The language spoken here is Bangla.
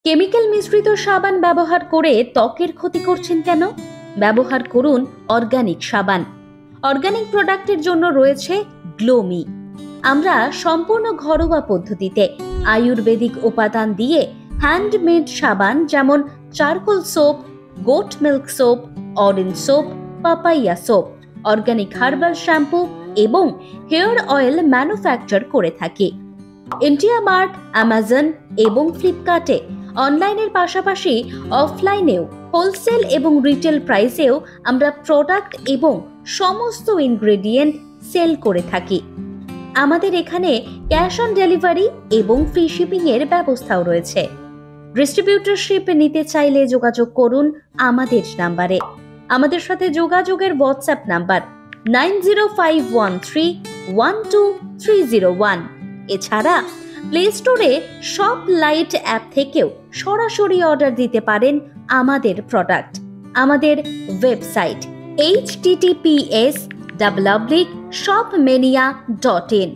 কেমিক্যাল মিশ্রিত সাবান ব্যবহার করে ত্বকের ক্ষতি করছেন কেন? ব্যবহার করুন অর্গানিক সাবান। অর্গানিক প্রোডাক্টের জন্য রয়েছে গ্লোমি। আমরা সম্পূর্ণ ঘরোয়া পদ্ধতিতে আয়ুর্বেদিক উপাদান দিয়ে হ্যান্ডমেড সাবান যেমন charcoal soap, goat milk soap, orange soap, papaya soap, organic herbal shampoo এবং হেয়ার অয়েল ম্যানুফ্যাকচার করে থাকি। ইন্ডিয়া মার্ট, অ্যামাজন এবং ফ্লিপকার্টে অনলাইনের পাশাপাশি অফলাইনেও হোলসেল এবং রিটেল প্রাইসেও আমরা প্রোডাক্ট এবং সমস্ত ইনগ্রেডিয়েন্ট সেল করে থাকি। আমাদের এখানে ক্যাশ অন ডেলিভারি এবং ফ্রি শিপিং এর ব্যবস্থাও রয়েছে। ডিস্ট্রিবিউটরশিপ নিতে চাইলে যোগাযোগ করুন আমাদের নাম্বারে। আমাদের সাথে যোগাযোগের হোয়াটসঅ্যাপ নাম্বার 9051312301। এছাড়া প্লে স্টোরে শপ লাইট অ্যাপ থেকেও সরাসরি অর্ডার দিতে পারেন আমাদের প্রোডাক্ট। আমাদের ওয়েবসাইট https://shopmania.in